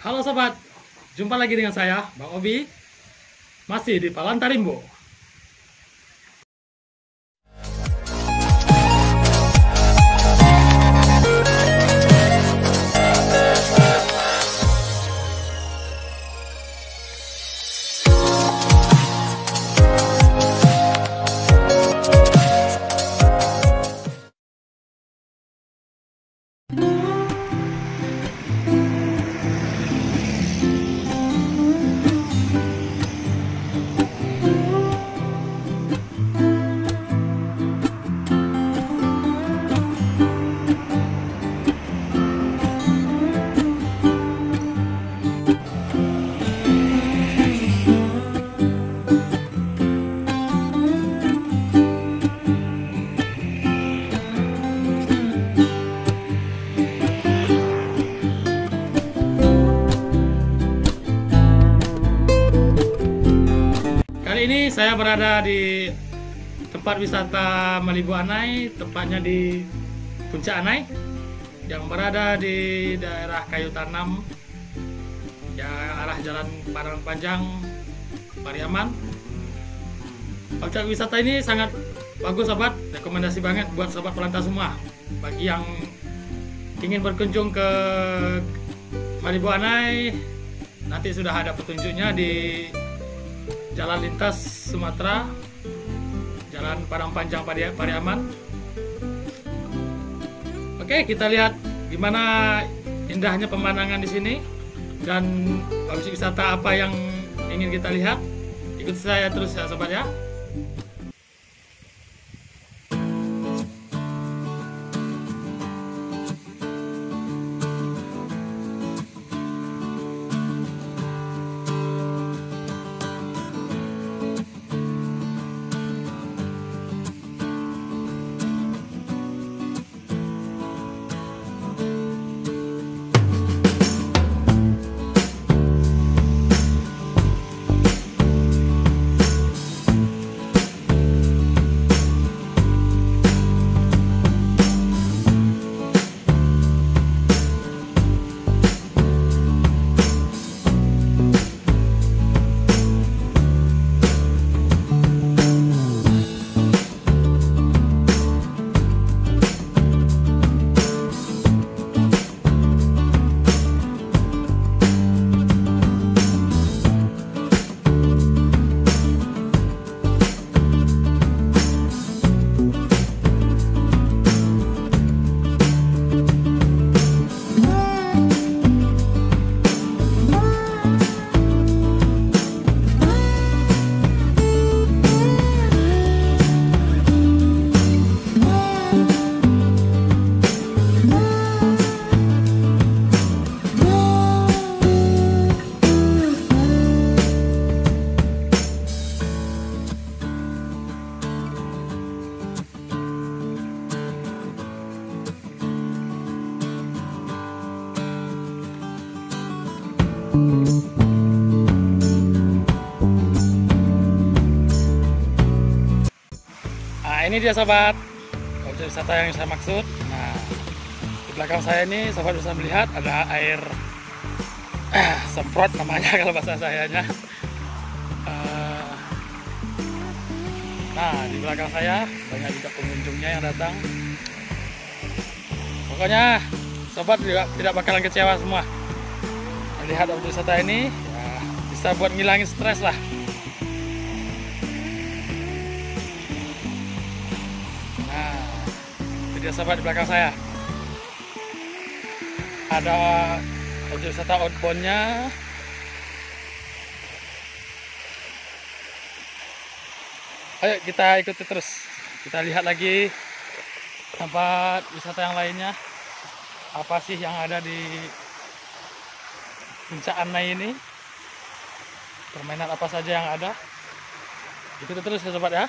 Halo sobat, jumpa lagi dengan saya, Bang Obi, masih di Palantarimbo. Kali ini saya berada di tempat wisata Malibu Anai, tepatnya di Puncak Anai yang berada di daerah Kayu Tanam, ya arah Jalan Padang Panjang, Pariaman. Objek wisata ini sangat bagus sobat, rekomendasi banget buat sobat pelantau semua. Bagi yang ingin berkunjung ke Malibu Anai, nanti sudah ada petunjuknya di Jalan Lintas Sumatera, Jalan Padang Panjang Pariaman. Oke, kita lihat gimana indahnya pemandangan di sini dan objek wisata apa yang ingin kita lihat. Ikuti saya terus ya sobat ya. Nah, ini dia sobat, objek wisata yang saya maksud. Nah, di belakang saya ini sobat bisa melihat ada air semprot namanya kalau bahasa sayanya. Nah, di belakang saya banyak juga pengunjungnya yang datang. Pokoknya sobat juga tidak bakalan kecewa semua. Melihat objek wisata ini ya, bisa buat ngilangin stres lah. Nah, itu dia sobat di belakang saya. Ada objek wisata outbound-nya. Ayo kita ikuti terus. Kita lihat lagi tempat wisata yang lainnya. Apa sih yang ada di Puncak Anai ini? Permainan apa saja yang ada? Ikuti terus ya sobat ya.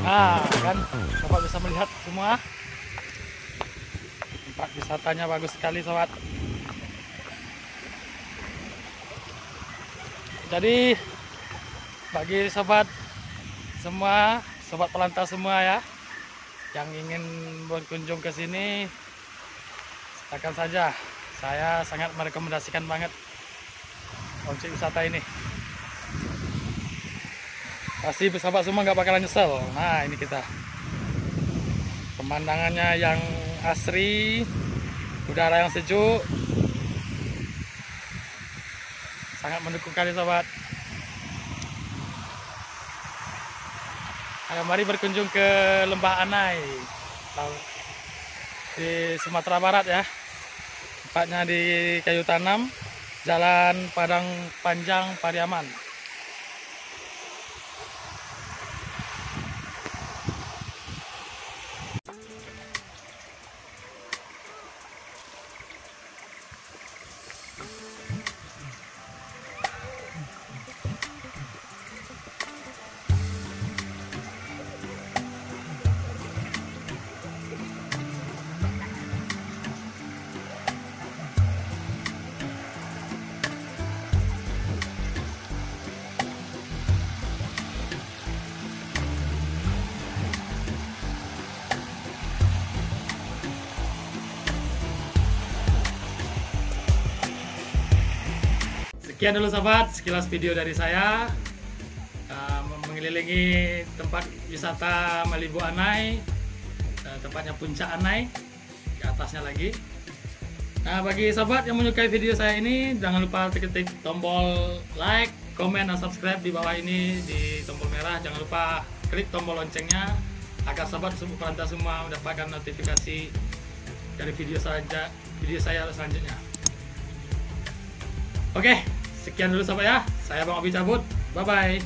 Nah, kan sobat bisa melihat semua. Tempat wisatanya bagus sekali, sobat. Jadi bagi sobat semua, sobat pelantau semua ya, yang ingin berkunjung ke sini, silakan saja. Saya sangat merekomendasikan banget objek wisata ini. Pasti sahabat semua nggak bakalan nyesel. Nah, ini kita. Pemandangannya yang asri, udara yang sejuk, sangat mendukung kali, sobat. Ayo mari berkunjung ke Lembah Anai di Sumatera Barat ya. Tempatnya di Kayu Tanam, Jalan Padang Panjang, Pariaman. Sekian dulu sobat, sekilas video dari saya mengelilingi tempat wisata Malibu Anai, tempatnya Puncak Anai, di atasnya lagi. Nah, bagi sobat yang menyukai video saya ini, jangan lupa ketik tombol like, komen, dan subscribe di bawah ini di tombol merah. Jangan lupa klik tombol loncengnya agar sobat pelantau semua mendapatkan notifikasi dari video saya selanjutnya. Oke. Sekian dulu sobat ya, saya Bang Obi cabut, bye-bye.